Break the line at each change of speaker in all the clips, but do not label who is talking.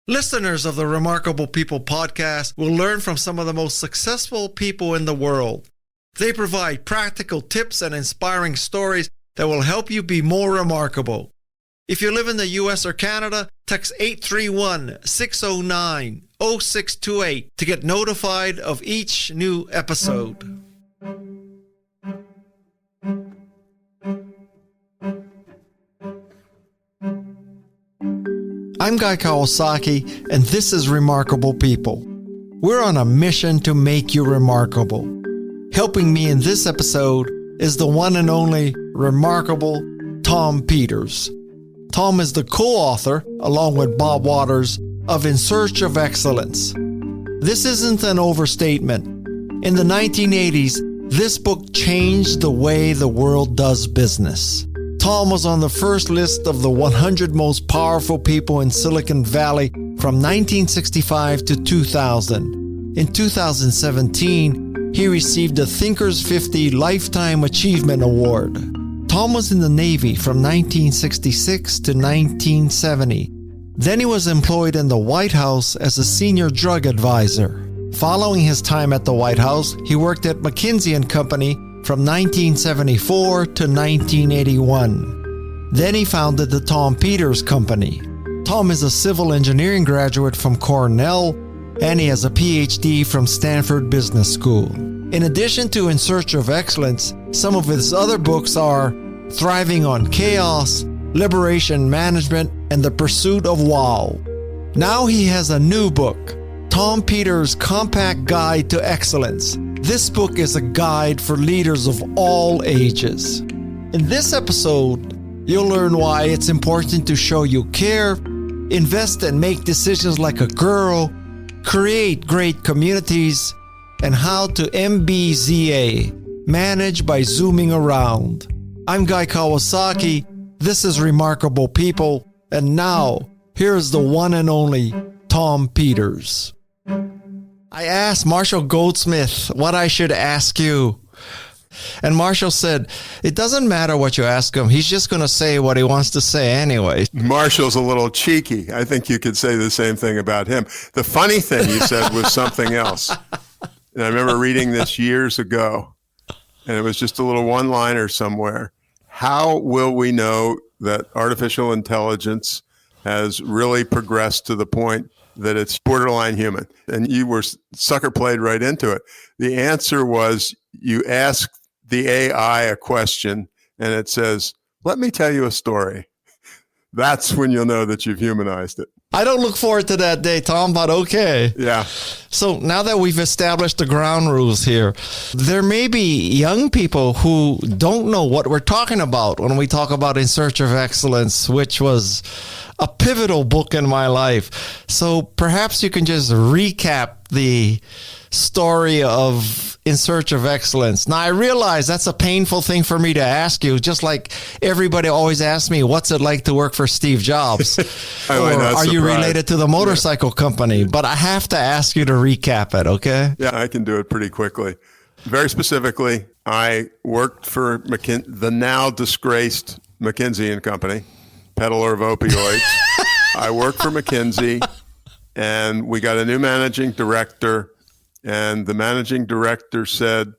Listeners of the Remarkable People podcast will learn from some of the most successful people in the world. They provide practical tips and inspiring stories that will help you be more remarkable. If you live in the U.S. or Canada, text 831-609-0628 to get notified of each new episode. I'm Guy Kawasaki, and this is Remarkable People. We're on a mission to make you remarkable. Helping me in this episode is the one and only remarkable Tom Peters. Tom is the co-author, along with Bob Waters, of In Search of Excellence. This isn't an overstatement. In the 1980s, this book changed the way the world does business. Tom was on the first list of the 100 most powerful people in Silicon Valley from 1965 to 2000. In 2017, he received the Thinkers 50 Lifetime Achievement Award. Tom was in the Navy from 1966 to 1970. Then he was employed in the White House as a senior drug advisor. Following his time at the White House, he worked at McKinsey & Company from 1974 to 1981. Then he founded the Tom Peters Company. Tom is a civil engineering graduate from Cornell, and he has a PhD from Stanford Business School. In addition to In Search of Excellence, some of his other books are Thriving on Chaos, Liberation Management, and The Pursuit of Wow. Now he has a new book, Tom Peters' Compact Guide to Excellence. This book is a guide for leaders of all ages. In this episode, you'll learn why it's important to show you care, invest and make decisions like a girl, create great communities, and how to MBZA, manage by zooming around. I'm Guy Kawasaki. This is Remarkable People. And now, here's the one and only Tom Peters. I asked Marshall Goldsmith what I should ask you. And Marshall said, it doesn't matter what you ask him. He's just going to say what he wants to say anyway.
Marshall's a little cheeky. I think you could say the same thing about him. The funny thing you said was something else. And I remember reading this years ago, and it was just a little one-liner somewhere. How will we know that artificial intelligence has really progressed to the point that it's borderline human? And you were sucker played right into it. The answer was you ask the AI a question and it says, let me tell you a story. That's when you'll know that you've humanized it.
I don't look forward to that day, Tom, but okay.
Yeah.
So now that we've established the ground rules here, there may be young people who don't know what we're talking about when we talk about In Search of Excellence, which was a pivotal book in my life. So perhaps you can just recap the story of In Search of Excellence. Now, I realize that's a painful thing for me to ask you, just like everybody always asks me, what's it like to work for Steve Jobs? Or are you related to the motorcycle company? But I have to ask you to recap it, okay?
Yeah, I can do it pretty quickly. Very specifically, I worked for the now disgraced McKinsey & Company, peddler of opioids. I worked for McKinsey, and we got a new managing director. And the managing director said,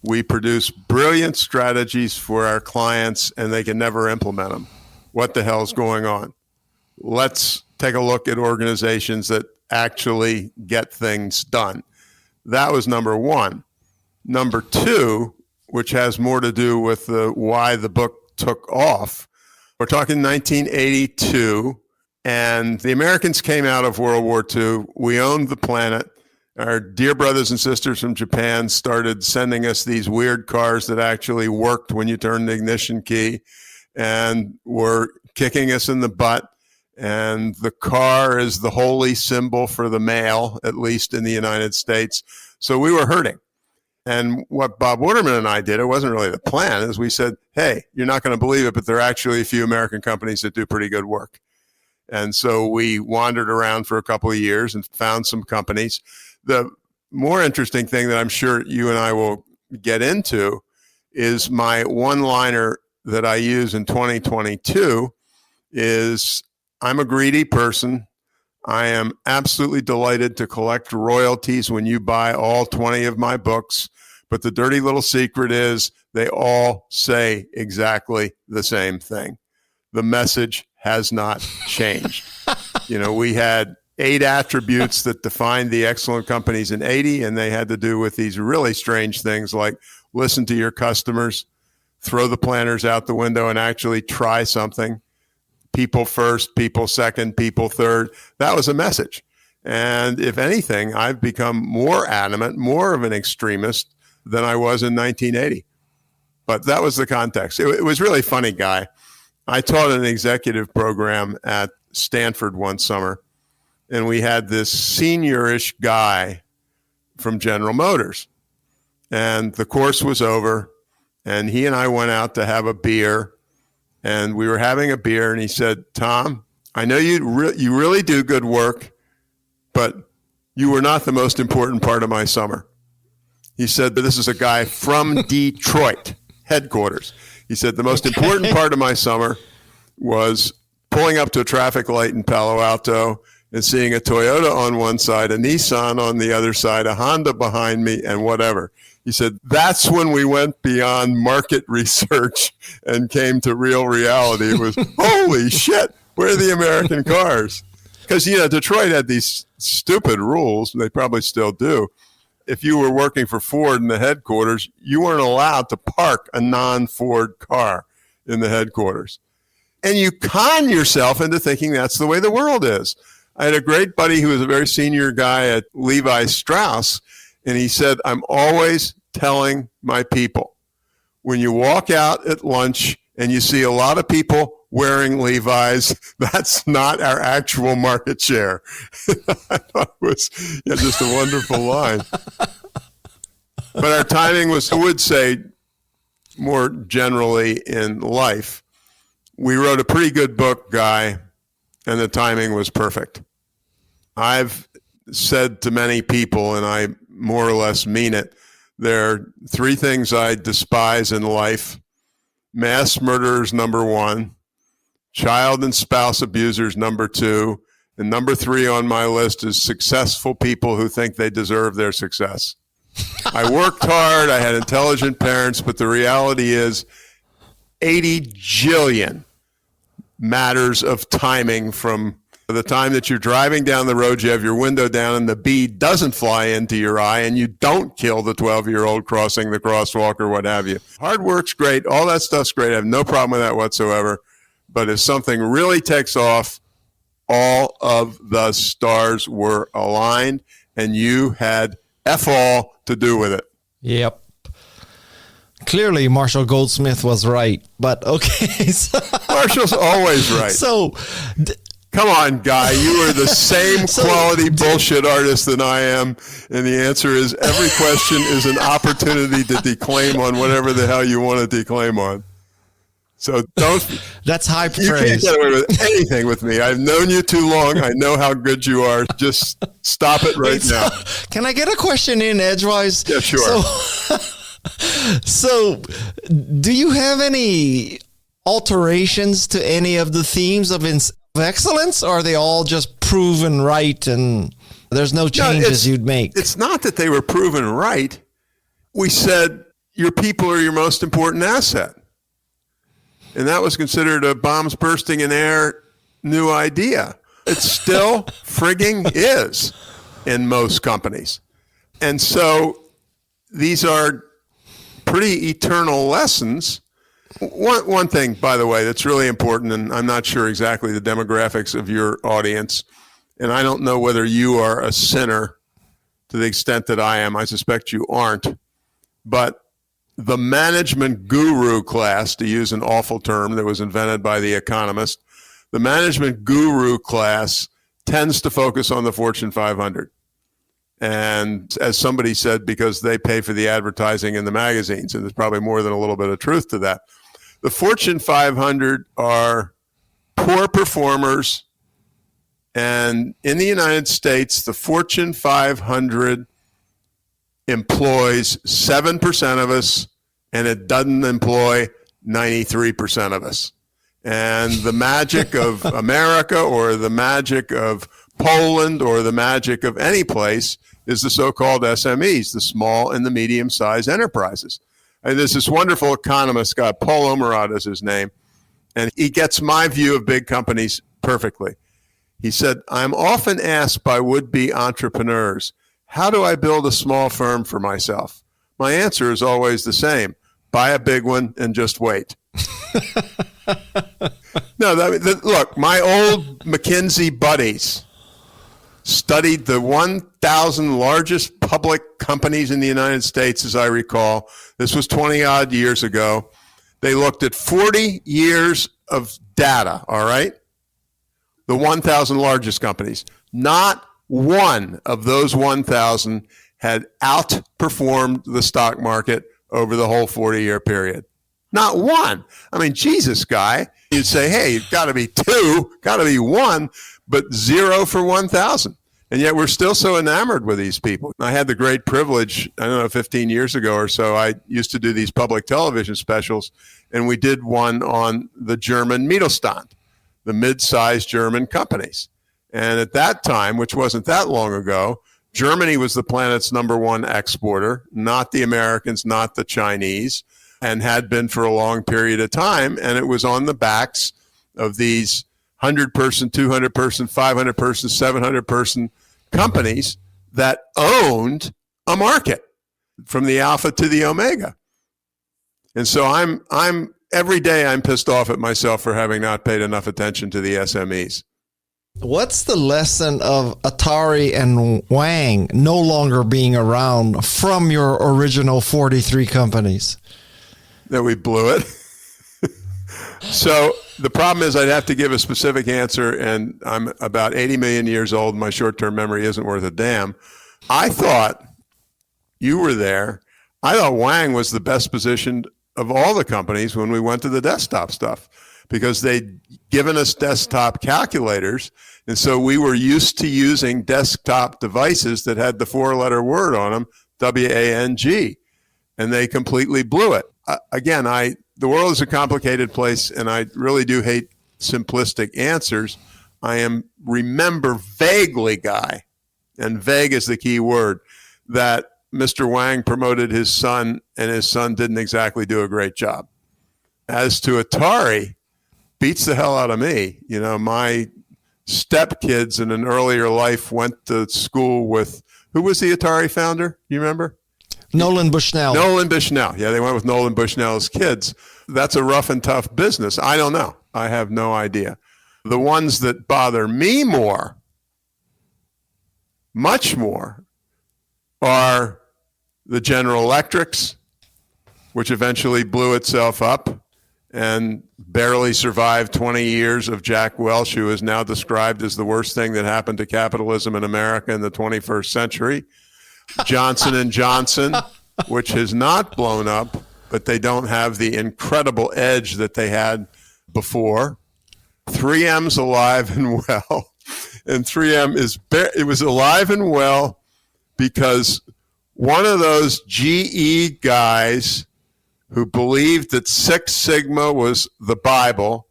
we produce brilliant strategies for our clients and they can never implement them. What the hell's going on? Let's take a look at organizations that actually get things done. That was number one. Number two, which has more to do with why the book took off. We're talking 1982, and the Americans came out of World War II. We owned the planet. Our dear brothers and sisters from Japan started sending us these weird cars that actually worked when you turned the ignition key and were kicking us in the butt. And the car is the holy symbol for the male, at least in the United States. So we were hurting. And what Bob Waterman and I did, it wasn't really the plan, is we said, hey, you're not going to believe it, but there are actually a few American companies that do pretty good work. And so we wandered around for a couple of years and found some companies. The more interesting thing that I'm sure you and I will get into is my one-liner that I use in 2022 is, I'm a greedy person. I am absolutely delighted to collect royalties when you buy all 20 of my books. But the dirty little secret is they all say exactly the same thing. The message has not changed. We had 8 attributes that defined the excellent companies in 80, and they had to do with these really strange things like listen to your customers, throw the planners out the window and actually try something. People first, people second, people third. That was a message. And if anything, I've become more adamant, more of an extremist than I was in 1980. But that was the context. It was really funny, Guy. I taught an executive program at Stanford one summer, and we had this senior-ish guy from General Motors. And the course was over, and he and I went out to have a beer, and we were having a beer, and he said, Tom, I know you really do good work, but you were not the most important part of my summer. He said, but this is a guy from Detroit headquarters. He said, the most important part of my summer was pulling up to a traffic light in Palo Alto and seeing a Toyota on one side, a Nissan on the other side, a Honda behind me, and whatever. He said, that's when we went beyond market research and came to real reality. It was, holy shit, where are the American cars? Because, Detroit had these stupid rules. They probably still do. If you were working for Ford in the headquarters, you weren't allowed to park a non-Ford car in the headquarters. And you con yourself into thinking that's the way the world is. I had a great buddy who was a very senior guy at Levi Strauss, and he said, I'm always telling my people, when you walk out at lunch and you see a lot of people wearing Levi's, that's not our actual market share. I thought it was just a wonderful line. But our timing was, I would say, more generally in life, we wrote a pretty good book, Guy, and the timing was perfect. I've said to many people, and I more or less mean it, there are 3 things I despise in life. Mass murderers, number 1. Child and spouse abusers, number 2. And number 3 on my list is successful people who think they deserve their success. I worked hard. I had intelligent parents, but the reality is 80 jillion matters of timing from the time that you're driving down the road, you have your window down and the bee doesn't fly into your eye and you don't kill the 12-year-old crossing the crosswalk or what have you. Hard work's great. All that stuff's great. I have no problem with that whatsoever. But if something really takes off, all of the stars were aligned and you had F all to do with it.
Yep. Clearly, Marshall Goldsmith was right, but okay.
Marshall's always right.
So,
come on, Guy. You are the same quality bullshit artist than I am. And the answer is every question is an opportunity to declaim on whatever the hell you want to declaim on. So don't.
That's high praise.
You can't get away with anything with me. I've known you too long. I know how good you are. Just stop it right now.
Can I get a question in edgewise?
Yeah, sure.
So, do you have any alterations to any of the themes of excellence? Or are they all just proven right and there's no changes you'd make?
It's not that they were proven right. We said your people are your most important asset. And that was considered a bombs bursting in air new idea. It still frigging is in most companies. And so these are pretty eternal lessons. One thing, by the way, that's really important, and I'm not sure exactly the demographics of your audience, and I don't know whether you are a sinner to the extent that I am. I suspect you aren't. But the management guru class, to use an awful term that was invented by The Economist, the management guru class tends to focus on the Fortune 500. And as somebody said, because they pay for the advertising in the magazines, and there's probably more than a little bit of truth to that. The Fortune 500 are poor performers. And in the United States, the Fortune 500 employs 7% of us, and it doesn't employ 93% of us. And the magic of America or the magic of Poland or the magic of any place is the so-called SMEs, the small and the medium-sized enterprises. And there's this wonderful economist guy, Paul Omerod is his name, and he gets my view of big companies perfectly. He said, I'm often asked by would-be entrepreneurs, how do I build a small firm for myself? My answer is always the same. Buy a big one and just wait. No, look, my old McKinsey buddies studied the 1,000 largest public companies in the United States, as I recall. This was 20-odd years ago. They looked at 40 years of data, all right? The 1,000 largest companies. Not one of those 1,000 had outperformed the stock market over the whole 40-year period. Not one. I mean, Jesus, guy. You'd say, hey, it's got to be two, got to be one, but 0 for 1,000. And yet we're still so enamored with these people. I had the great privilege, I don't know, 15 years ago or so, I used to do these public television specials, and we did one on the German Mittelstand, the mid-sized German companies. And at that time, which wasn't that long ago, Germany was the planet's #1 exporter, not the Americans, not the Chinese, and had been for a long period of time. And it was on the backs of these 100-person, 200-person, 500-person, 700-person companies that owned a market from the alpha to the omega. And so I'm every day I'm pissed off at myself for having not paid enough attention to the SMEs.
What's the lesson of Atari and Wang no longer being around from your original 43 companies?
That we blew it. So the problem is I'd have to give a specific answer, and I'm about 80 million years old. My short-term memory isn't worth a damn. I thought, you were there, I thought Wang was the best positioned of all the companies when we went to the desktop stuff, because they'd given us desktop calculators, and so we were used to using desktop devices that had the 4-letter word on them, W-A-N-G, and they completely blew it. Again, the world is a complicated place, and I really do hate simplistic answers. I remember vaguely, Guy, and vague is the key word, that Mr. Wang promoted his son, and his son didn't exactly do a great job. As to Atari, beats the hell out of me. You know, my stepkids in an earlier life went to school with, who was the Atari founder? You remember?
Nolan Bushnell.
Nolan Bushnell. Yeah, they went with Nolan Bushnell's kids. That's a rough and tough business. I don't know. I have no idea. The ones that bother me more, much more, are the General Electrics, which eventually blew itself up and barely survived 20 years of Jack Welch, who is now described as the worst thing that happened to capitalism in America in the 21st century. Johnson & Johnson, which has not blown up, but they don't have the incredible edge that they had before. 3M's alive and well. And 3M it was alive and well because one of those GE guys who believed that Six Sigma was the Bible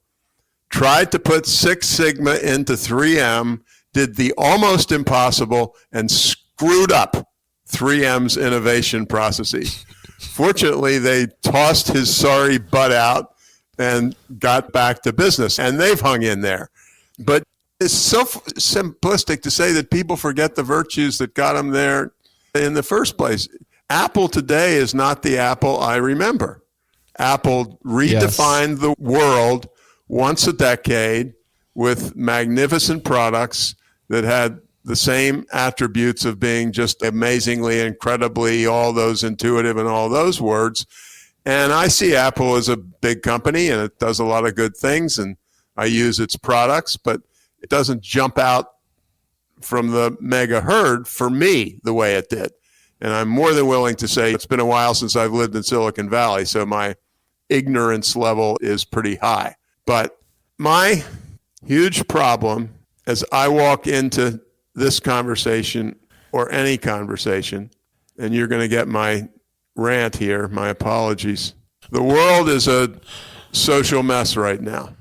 tried to put Six Sigma into 3M, did the almost impossible, and screwed up 3M's innovation processes. Fortunately, they tossed his sorry butt out and got back to business, and they've hung in there. But it's so simplistic to say that people forget the virtues that got them there in the first place. Apple today is not the Apple I remember. Apple redefined the world once a decade with magnificent products that had the same attributes of being just amazingly, incredibly, all those intuitive and all those words. And I see Apple as a big company, and it does a lot of good things, and I use its products, but it doesn't jump out from the mega herd for me the way it did. And I'm more than willing to say it's been a while since I've lived in Silicon Valley, so my ignorance level is pretty high. But my huge problem as I walk into this conversation or any conversation, and you're going to get my rant here, my apologies. The world is a social mess right now,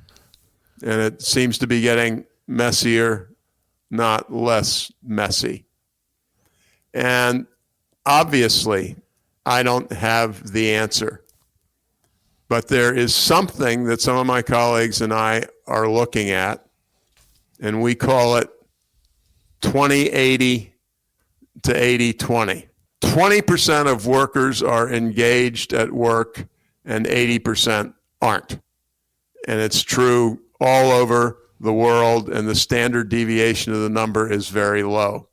and it seems to be getting messier not less messy. And obviously, I don't have the answer. But there is something that some of my colleagues and I are looking at, and we call it 20-80 to 80-20. 20% of workers are engaged at work and 80% aren't. And it's true all over the world, and the standard deviation of the number is very low.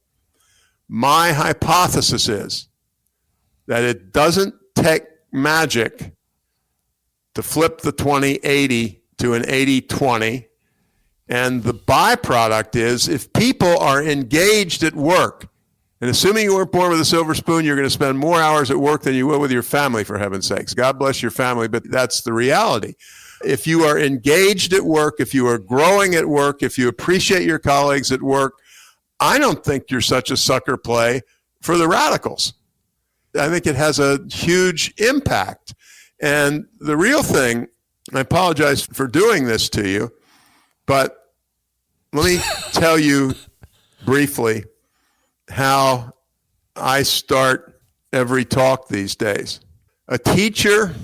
My hypothesis is that it doesn't take magic to flip the 20-80 to an 80-20. And the byproduct is if people are engaged at work, and assuming you weren't born with a silver spoon, you're going to spend more hours at work than you will with your family, for heaven's sakes. God bless your family, but that's the reality. If you are engaged at work, if you are growing at work, if you appreciate your colleagues at work, I don't think you're such a sucker play for the radicals. I think it has a huge impact. And the real thing, I apologize for doing this to you, but let me tell you briefly how I start every talk these days. A teacher,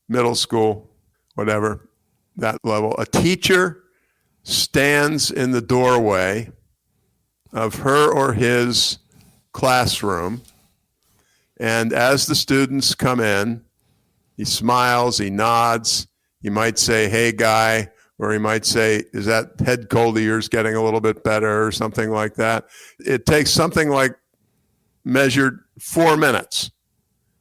middle school, whatever, that level, a teacher stands in the doorway of her or his classroom, and as the students come in, he smiles, he nods, he might say, "Hey, guy," or he might say, "Is that head cold of yours getting a little bit better?" or something like that. It takes something like measured 4 minutes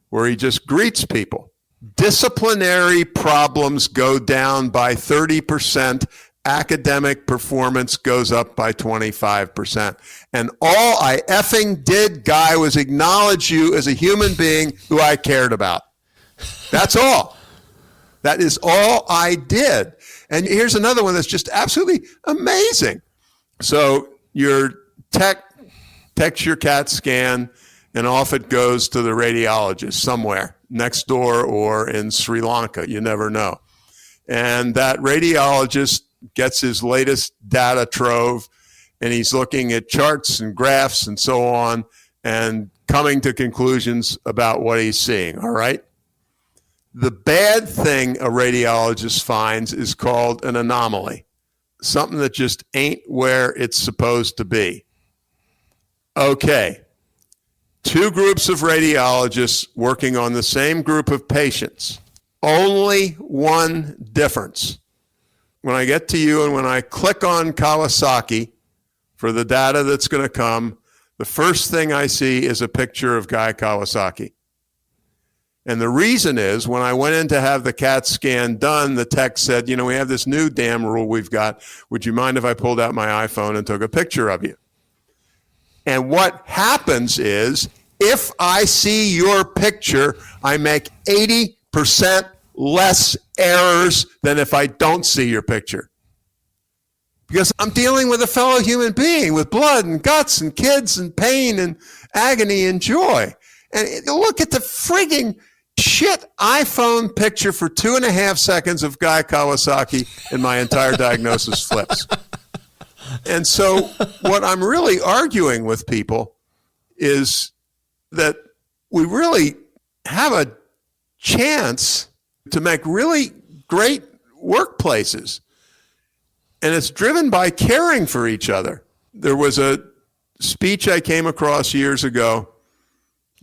where he just greets people. Disciplinary problems go down by 30%. Academic performance goes up by 25%. And all I effing did, guy, was acknowledge you as a human being who I cared about. That's all. That is all I did. And here's another one that's just absolutely amazing. So your tech takes your CAT scan, and off it goes to the radiologist somewhere next door or in Sri Lanka. You never know. And that radiologist gets his latest data trove, and he's looking at charts and graphs and so on and coming to conclusions about what he's seeing, all right? The bad thing a radiologist finds is called an anomaly, something that just ain't where it's supposed to be. Okay, 2 groups of radiologists working on the same group of patients, only one difference. When I get to you and when I click on Kawasaki for the data that's going to come, the first thing I see is a picture of Guy Kawasaki. And the reason is when I went in to have the CAT scan done, the tech said, "You know, we have this new damn rule we've got. Would you mind if I pulled out my iPhone and took a picture of you?" And what happens is if I see your picture, I make 80% less errors than if I don't see your picture. Because I'm dealing with a fellow human being with blood and guts and kids and pain and agony and joy. And look at the frigging shit iPhone picture for 2.5 seconds of Guy Kawasaki and my entire diagnosis flips. And so what I'm really arguing with people is that we really have a chance to make really great workplaces. And it's driven by caring for each other. There was a speech I came across years ago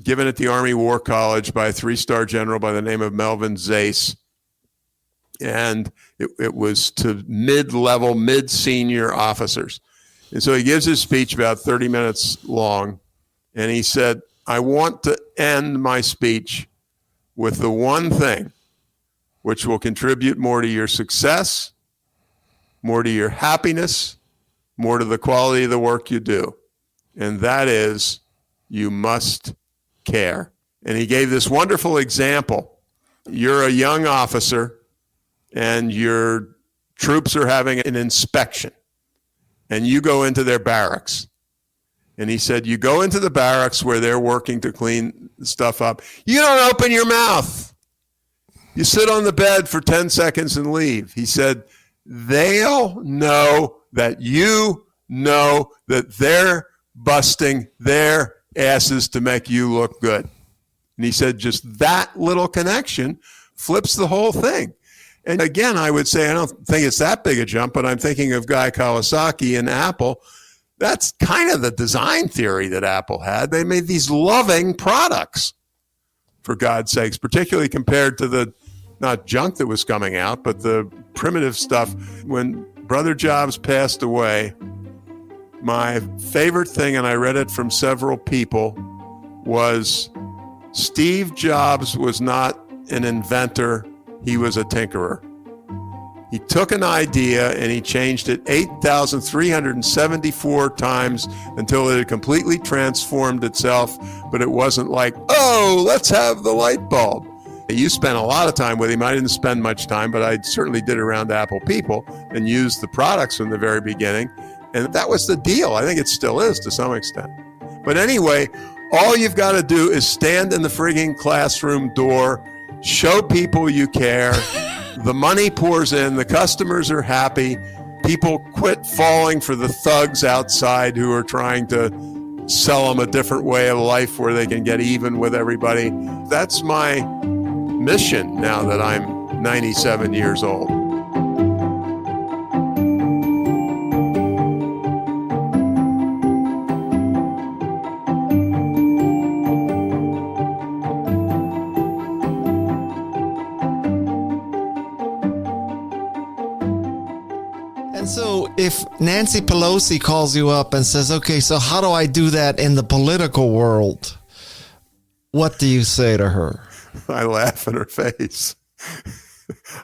given at the Army War College by a 3-star general by the name of Melvin Zace. And it was to mid-level, mid-senior officers. And so he gives his speech about 30 minutes long. And he said, "I want to end my speech with the one thing which will contribute more to your success, more to your happiness, more to the quality of the work you do. And that is, you must care." And he gave this wonderful example. You're a young officer and your troops are having an inspection and you go into their barracks. And he said, you go into the barracks where they're working to clean stuff up. You don't open your mouth. You sit on the bed for 10 seconds and leave. He said, they'll know that you know that they're busting their asses to make you look good. And he said just that little connection flips the whole thing. And again, I would say I don't think it's that big a jump, but I'm thinking of Guy Kawasaki and Apple. That's kind of the design theory that Apple had. They made these loving products, for God's sakes, particularly compared to the not junk that was coming out, but the primitive stuff. When Brother Jobs passed away, my favorite thing, and I read it from several people, was Steve Jobs was not an inventor, he was a tinkerer. He took an idea and he changed it 8,374 times until it had completely transformed itself, but it wasn't like, oh, let's have the light bulb. You spent a lot of time with him. I didn't spend much time, but I certainly did around Apple people and used the products from the very beginning. And that was the deal. I think it still is to some extent. But anyway, all you've got to do is stand in the frigging classroom door, show people you care. The money pours in. The customers are happy. People quit falling for the thugs outside who are trying to sell them a different way of life where they can get even with everybody. That's my mission now that I'm 97 years old.
And so if Nancy Pelosi calls you up and says, okay, so how do I do that in the political world? What do you say to her?
I laugh in her face.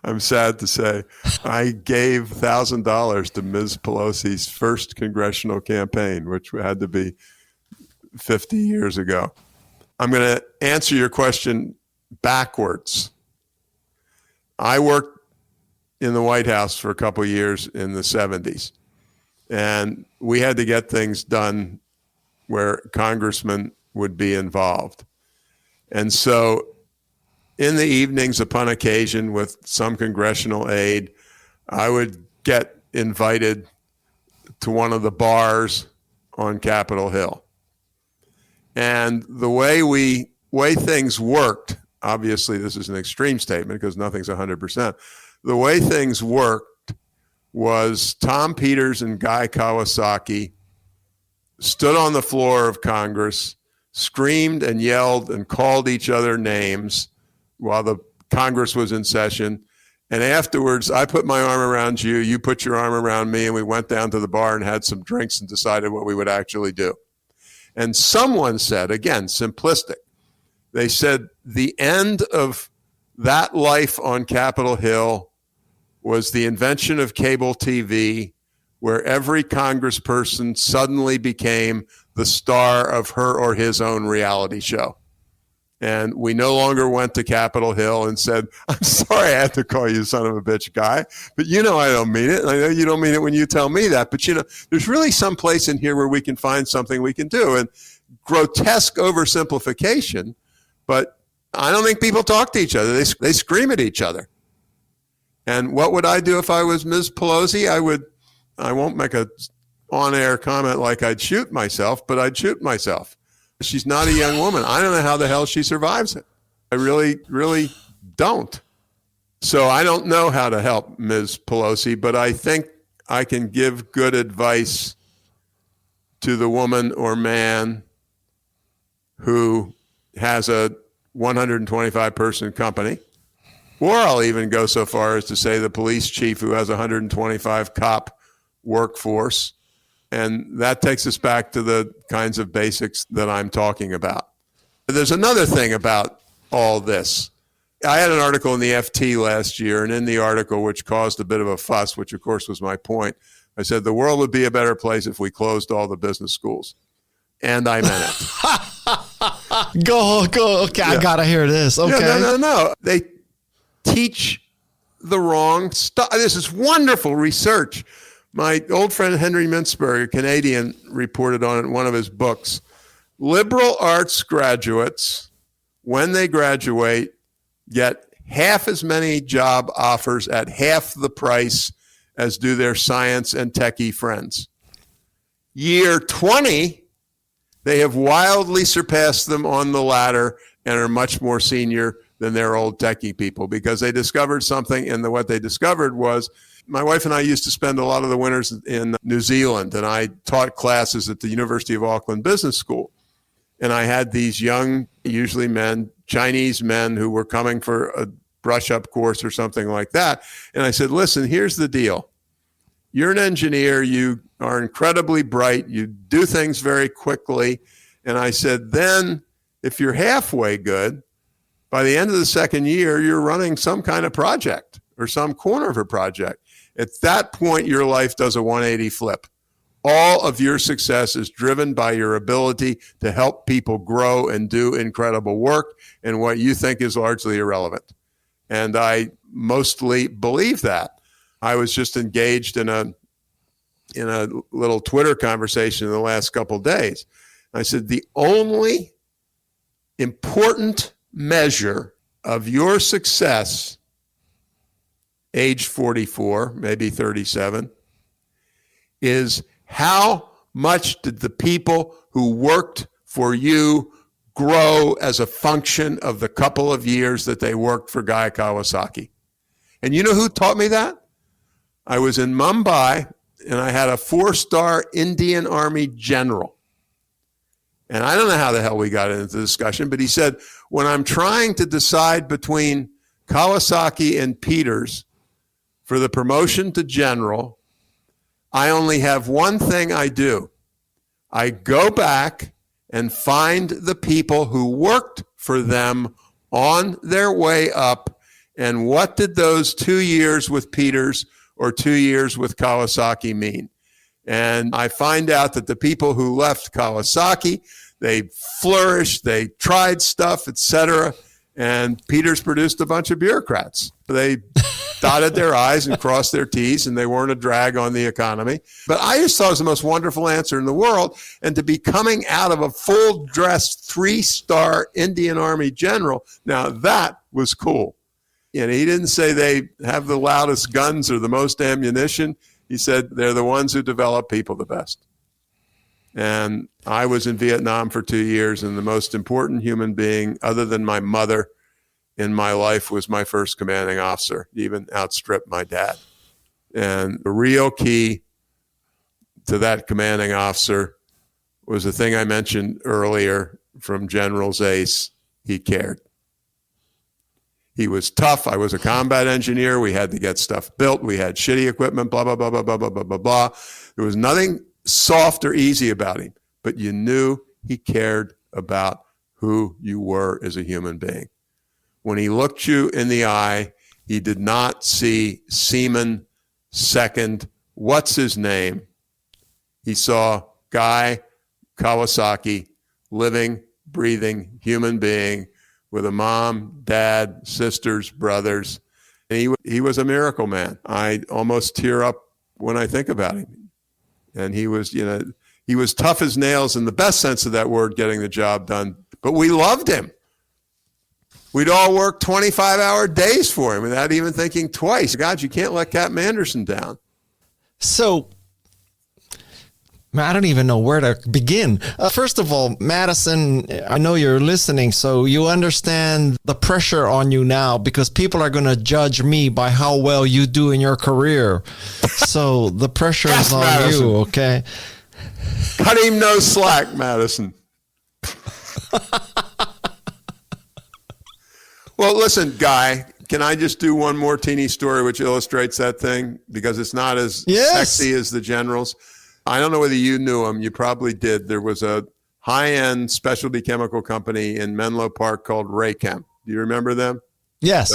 I'm sad to say. I gave $1,000 to Ms. Pelosi's first congressional campaign, which had to be 50 years ago. I'm going to answer your question backwards. I worked in the White House for a couple of years in the 70s, and we had to get things done where congressmen would be involved. And so in the evenings, upon occasion, with some congressional aid, I would get invited to one of the bars on Capitol Hill. And the way things worked, obviously this is an extreme statement because nothing's 100%. The way things worked was Tom Peters and Guy Kawasaki stood on the floor of Congress, screamed and yelled and called each other names while the Congress was in session. And afterwards, I put my arm around you, you put your arm around me, and we went down to the bar and had some drinks and decided what we would actually do. And someone said, again, simplistic, they said the end of that life on Capitol Hill was the invention of cable TV, where every congressperson suddenly became the star of her or his own reality show. And we no longer went to Capitol Hill and said, I'm sorry I had to call you son of a bitch, Guy, but you know I don't mean it. And I know you don't mean it when you tell me that. But, you know, there's really some place in here where we can find something we can do. And grotesque oversimplification, but I don't think people talk to each other. They scream at each other. And what would I do if I was Ms. Pelosi? I won't make a on-air comment like I'd shoot myself, but I'd shoot myself. She's not a young woman. I don't know how the hell she survives it. I really, really don't. So I don't know how to help Ms. Pelosi, but I think I can give good advice to the woman or man who has a 125-person company. Or I'll even go so far as to say the police chief who has a 125 cop workforce. And that takes us back to the kinds of basics that I'm talking about. There's another thing about all this. I had an article in the FT last year, and in the article, which caused a bit of a fuss, which of course was my point, I said the world would be a better place if we closed all the business schools. And I meant it.
Go. Okay, yeah. I got to hear this. Okay.
Yeah, no. They teach the wrong stuff. This is wonderful research. My old friend Henry Mintzberg, a Canadian, reported on it in one of his books. Liberal arts graduates, when they graduate, get half as many job offers at half the price as do their science and techie friends. Year 20, they have wildly surpassed them on the ladder and are much more senior than their old techie people because they discovered something. And what they discovered was my wife and I used to spend a lot of the winters in New Zealand, and I taught classes at the University of Auckland Business School. And I had these young, usually men, Chinese men who were coming for a brush-up course or something like that. And I said, listen, here's the deal. You're an engineer. You are incredibly bright. You do things very quickly. And I said, then if you're halfway good, by the end of the second year, you're running some kind of project or some corner of a project. At that point, your life does a 180 flip. All of your success is driven by your ability to help people grow and do incredible work, and what you think is largely irrelevant. And I mostly believe that. I was just engaged in a little Twitter conversation in the last couple of days. I said, the only important measure of your success, age 44, maybe 37, is how much did the people who worked for you grow as a function of the couple of years that they worked for Guy Kawasaki? And you know who taught me that? I was in Mumbai, and I had a 4-star Indian Army general. And I don't know how the hell we got into the discussion, but he said, when I'm trying to decide between Kawasaki and Peters for the promotion to general, I only have one thing I do. I go back and find the people who worked for them on their way up, and what did those 2 years with Peters or 2 years with Kawasaki mean? And I find out that the people who left Kawasaki, they flourished, they tried stuff, etc. And Peters produced a bunch of bureaucrats. They dotted their I's and crossed their T's, and they weren't a drag on the economy. But I just thought it was the most wonderful answer in the world. And to be coming out of a full-dressed 3-star Indian Army general, now that was cool. And he didn't say they have the loudest guns or the most ammunition. He said they're the ones who develop people the best. And I was in Vietnam for 2 years, and the most important human being, other than my mother, in my life was my first commanding officer. He even outstripped my dad. And the real key to that commanding officer was the thing I mentioned earlier from General's ace. He cared. He was tough. I was a combat engineer. We had to get stuff built. We had shitty equipment, blah, blah, blah, blah, blah, blah, blah, blah, blah. There was nothing soft or easy about him, but you knew he cared about who you were as a human being. When he looked you in the eye, he did not see Seaman second, what's his name? He saw Guy Kawasaki, living, breathing human being with a mom, dad, sisters, brothers. And he was a miracle man. I almost tear up when I think about him. And he was tough as nails in the best sense of that word, getting the job done. But we loved him. We'd all work 25-hour days for him without even thinking twice. God, you can't let Captain Anderson down.
So, I don't even know where to begin. First of all, Madison, I know you're listening, so you understand the pressure on you now because people are going to judge me by how well you do in your career. So the pressure is on Madison. You, okay?
Cut him no slack, Madison. Well, listen, Guy, can I just do one more teeny story which illustrates that thing? Because it's not as sexy as the generals. I don't know whether you knew him. You probably did. There was a high-end specialty chemical company in Menlo Park called Raychem. Do you remember them?
Yes.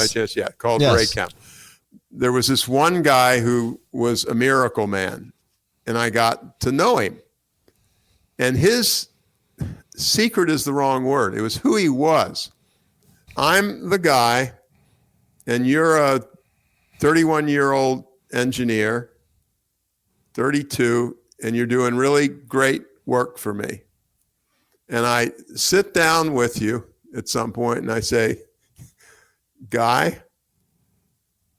Called Raychem. There was this one guy who was a miracle man, and I got to know him. And his secret is the wrong word. It was who he was. I'm the guy, and you're a 31-year-old engineer, 32, and you're doing really great work for me. And I sit down with you at some point and I say, Guy,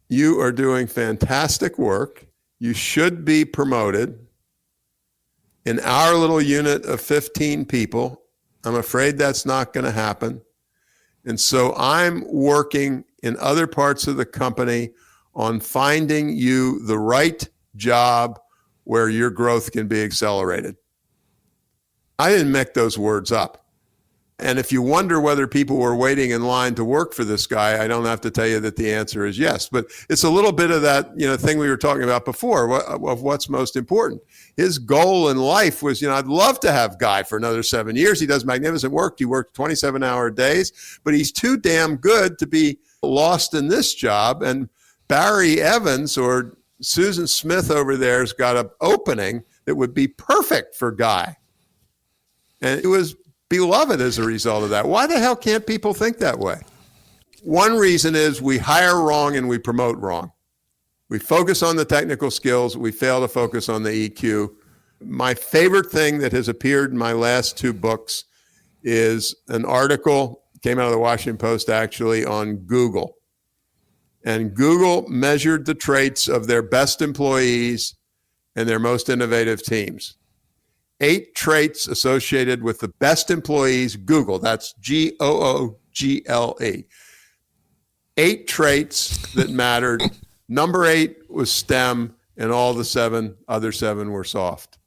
you are doing fantastic work. You should be promoted. In our little unit of 15 people, I'm afraid that's not going to happen. And so I'm working in other parts of the company on finding you the right job where your growth can be accelerated. I didn't make those words up. And if you wonder whether people were waiting in line to work for this guy, I don't have to tell you that the answer is yes. But it's a little bit of that, thing we were talking about before of what's most important. His goal in life was, I'd love to have Guy for another 7 years. He does magnificent work. He worked 27-hour days, but he's too damn good to be lost in this job. And Barry Evans or Susan Smith over there's got an opening that would be perfect for Guy. And it was beloved as a result of that. Why the hell can't people think that way? One reason is we hire wrong and we promote wrong. We focus on the technical skills. We fail to focus on the EQ. My favorite thing that has appeared in my last 2 books is an article, came out of the Washington Post actually, on Google. And Google measured the traits of their best employees and their most innovative teams. 8 traits associated with the best employees, Google, that's Google. 8 traits that mattered. Number 8 was STEM, and all the other 7 were soft.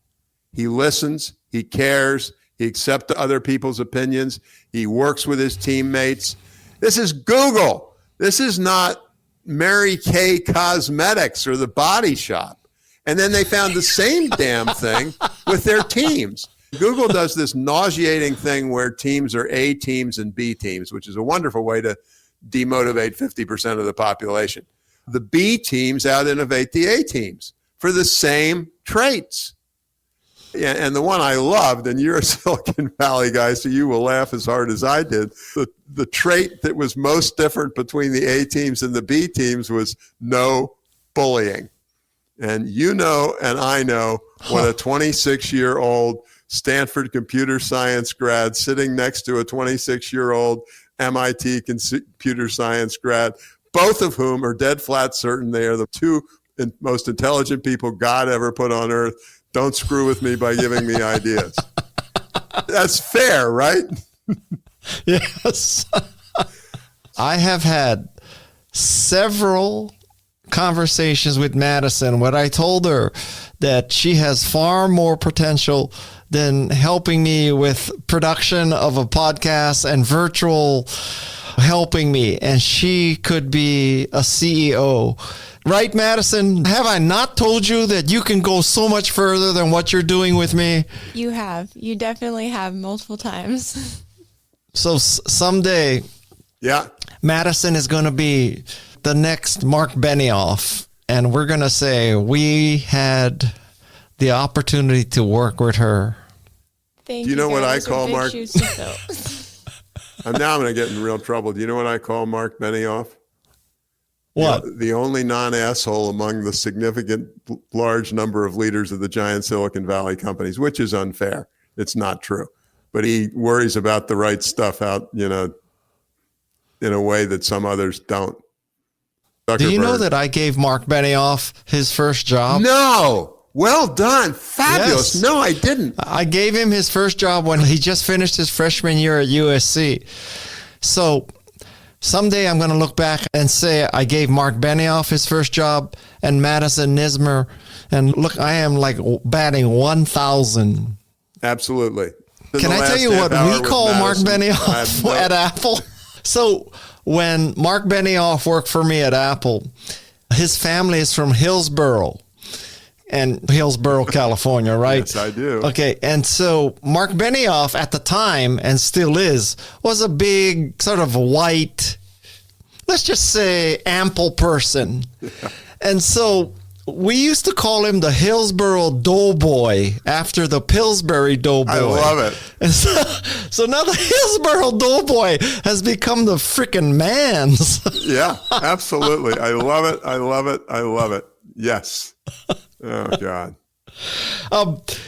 He listens, he cares, he accepts other people's opinions, he works with his teammates. This is Google. This is not Mary Kay Cosmetics or the Body Shop. And then they found the same damn thing with their teams. Google does this nauseating thing where teams are A teams and B teams, which is a wonderful way to demotivate 50% of the population. The B teams out-innovate the A teams for the same traits. Yeah, and the one I loved, and you're a Silicon Valley guy, so you will laugh as hard as I did, the trait that was most different between the A teams and the B teams was no bullying. And and I know what a 26-year-old Stanford computer science grad sitting next to a 26-year-old MIT computer science grad, both of whom are dead flat certain they are the 2 most intelligent people God ever put on earth. Don't screw with me by giving me ideas. That's fair, right?
Yes. I have had several conversations with Madison where I told her that she has far more potential than helping me with production of a podcast and virtual helping me, and she could be a CEO. Right, Madison? Have I not told you that you can go so much further than what you're doing with me?
You have. You definitely have multiple times.
So someday, Madison is going to be the next Marc Benioff, and we're going to say we had the opportunity to work with her.
Thank you.
Do you know what I
Those are
call
big
Marc?
shoes to fill.
Now I'm going to get in real trouble. Do you know what I call Marc Benioff?
What?
The only non-asshole among the significant large number of leaders of the giant Silicon Valley companies, which is unfair. It's not true. But he worries about the right stuff out, in a way that some others don't. Zuckerberg.
Do you know that I gave Marc Benioff his first job?
No. Well done. Fabulous.
Yes.
No, I didn't.
I gave him his first job when he just finished his freshman year at USC. So someday I'm going to look back and say I gave Marc Benioff his first job and Madison Nismer. And look, I am like batting 1,000.
Absolutely.
Can I tell you what we call Marc Benioff at Apple? So when Marc Benioff worked for me at Apple, his family is from Hillsborough. And Hillsborough, California, right?
Yes, I do.
Okay, and so Marc Benioff at the time, and still is, was a big sort of white, let's just say ample person. Yeah. And so we used to call him the Hillsborough Doughboy after the Pillsbury Doughboy.
I love it.
And so now the Hillsborough Doughboy has become the frickin' man's.
Yeah, absolutely. I love it. I love it. I love it. Yes. Oh, God.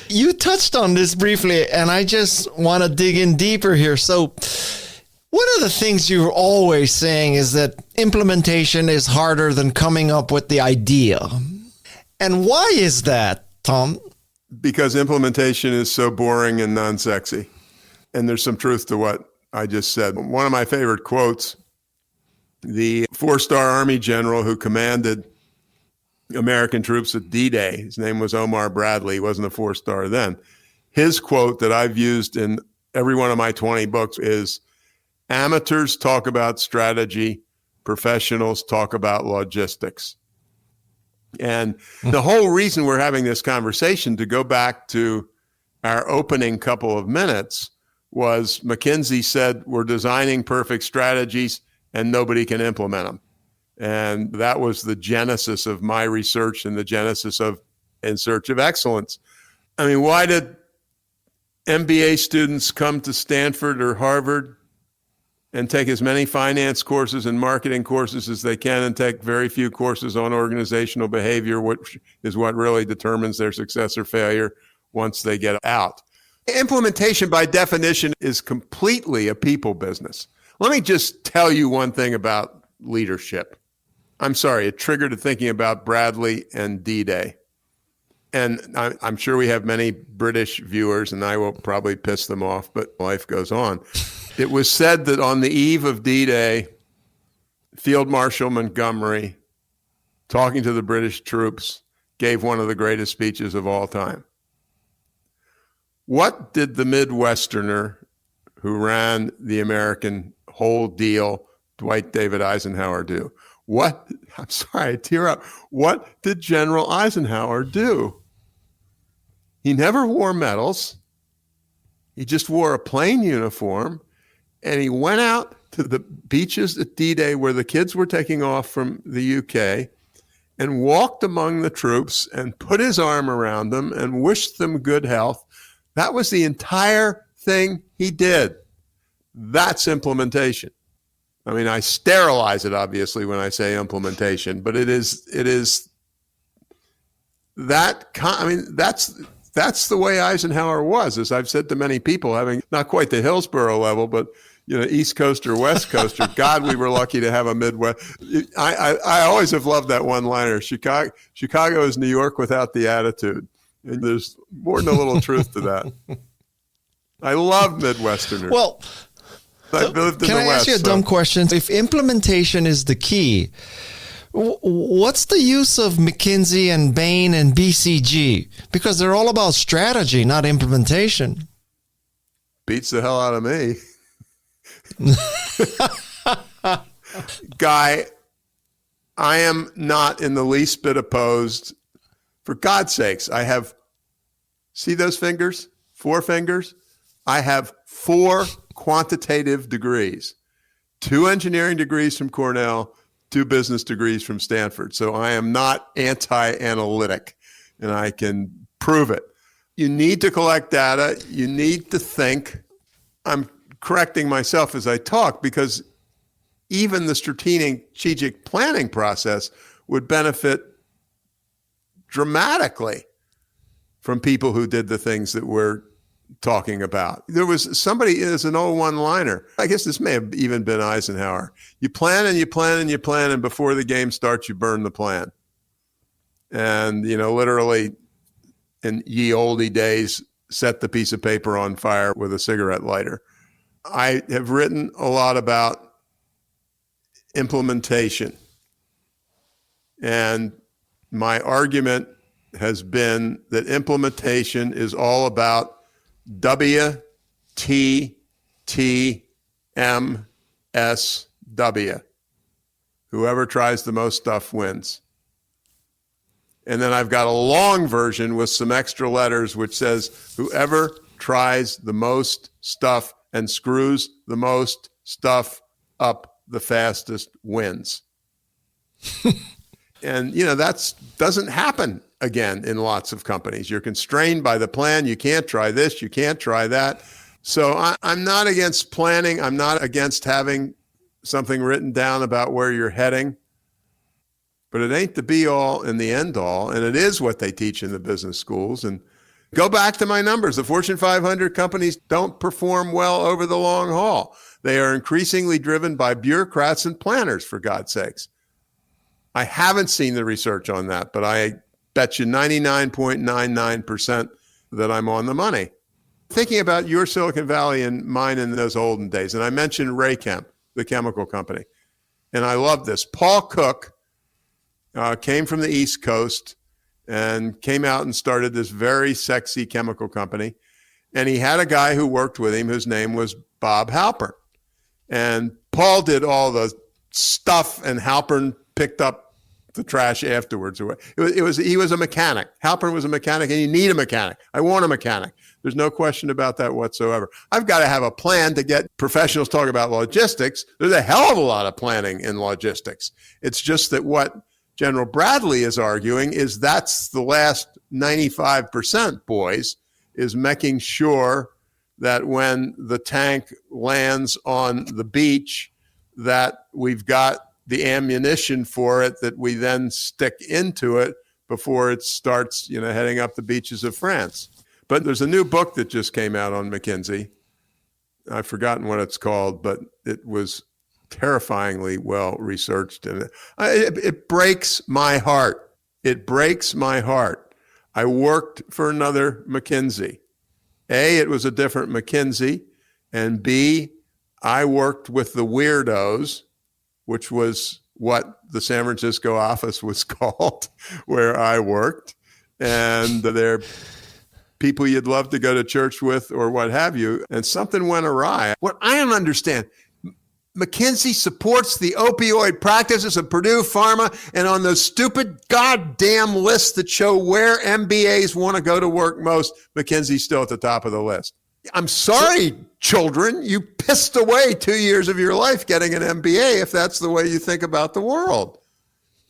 You touched on this briefly, and I just want to dig in deeper here. So one of the things you're always saying is that implementation is harder than coming up with the idea. And why is that, Tom?
Because implementation is so boring and non-sexy. And there's some truth to what I just said. One of my favorite quotes, the 4-star Army general who commanded American troops at D-Day, his name was Omar Bradley, he wasn't a 4-star then. His quote that I've used in every one of my 20 books is, amateurs talk about strategy, professionals talk about logistics. And the whole reason we're having this conversation, to go back to our opening couple of minutes, was McKinsey said we're designing perfect strategies and nobody can implement them. And that was the genesis of my research and the genesis of In Search of Excellence. I mean, why did MBA students come to Stanford or Harvard and take as many finance courses and marketing courses as they can and take very few courses on organizational behavior, which is what really determines their success or failure once they get out? Implementation, by definition, is completely a people business. Let me just tell you one thing about leadership. I'm sorry, it triggered a thinking about Bradley and D-Day. And I'm sure we have many British viewers, and I will probably piss them off, but life goes on. It was said that on the eve of D-Day, Field Marshal Montgomery, talking to the British troops, gave one of the greatest speeches of all time. What did the Midwesterner who ran the American whole deal, Dwight David Eisenhower, do? I'm sorry, I tear up. What did General Eisenhower do? He never wore medals. He just wore a plain uniform, and he went out to the beaches at D-Day where the kids were taking off from the UK and walked among the troops and put his arm around them and wished them good health. That was the entire thing he did. That's implementation. I mean, I sterilize it, obviously, when I say implementation, but it is that, that's the way Eisenhower was, as I've said to many people, having not quite the Hillsborough level, but, East Coast or West Coaster. God, we were lucky to have a Midwest. I always have loved that one-liner. Chicago is New York without the attitude. And there's more than a little truth to that. I love Midwesterners.
Well,
I've lived in
can
the
I
West,
ask you a dumb question? If implementation is the key, what's the use of McKinsey and Bain and BCG? Because they're all about strategy, not implementation.
Beats the hell out of me. Guy, I am not in the least bit opposed. For God's sakes, see those fingers? 4 fingers? I have 4 quantitative degrees, 2 engineering degrees from Cornell, 2 business degrees from Stanford. So I am not anti-analytic, and I can prove it. You need to collect data. You need to think. I'm correcting myself as I talk, because even the strategic planning process would benefit dramatically from people who did the things that we're talking about. There was somebody, as an old one-liner, I guess this may have even been Eisenhower. You plan and you plan and you plan, and before the game starts, you burn the plan. And, literally in ye olde days, set the piece of paper on fire with a cigarette lighter. I have written a lot about implementation. And my argument has been that implementation is all about WTTMSW. Whoever tries the most stuff wins. And then I've got a long version with some extra letters which says whoever tries the most stuff and screws the most stuff up the fastest wins. And, that doesn't happen again in lots of companies. You're constrained by the plan. You can't try this. You can't try that. So I'm not against planning. I'm not against having something written down about where you're heading. But it ain't the be-all and the end-all. And it is what they teach in the business schools. And go back to my numbers. The Fortune 500 companies don't perform well over the long haul. They are increasingly driven by bureaucrats and planners, for God's sakes. I haven't seen the research on that, but I bet you 99.99% that I'm on the money. Thinking about your Silicon Valley and mine in those olden days, and I mentioned Raychem, the chemical company, and I love this. Paul Cook came from the East Coast and came out and started this very sexy chemical company, and he had a guy who worked with him whose name was Bob Halpern, and Paul did all the stuff, and Halpern picked up the trash afterwards. He was a mechanic. Halpern was a mechanic, and you need a mechanic. I want a mechanic. There's no question about that whatsoever. I've got to have a plan to get professionals talking about logistics. There's a hell of a lot of planning in logistics. It's just that what General Bradley is arguing is that's the last 95%, boys, is making sure that when the tank lands on the beach, that we've got the ammunition for it that we then stick into it before it starts, heading up the beaches of France. But there's a new book that just came out on McKinsey. I've forgotten what it's called, but it was terrifyingly well researched. And it breaks my heart. It breaks my heart. I worked for another McKinsey. A, it was a different McKinsey. And B, I worked with the weirdos, which was what the San Francisco office was called, where I worked. And they're people you'd love to go to church with or what have you. And something went awry. What I don't understand, McKinsey supports the opioid practices of Purdue Pharma, and on those stupid goddamn lists that show where MBAs want to go to work most, McKinsey's still at the top of the list. I'm sorry, children, you pissed away 2 years of your life getting an MBA if that's the way you think about the world.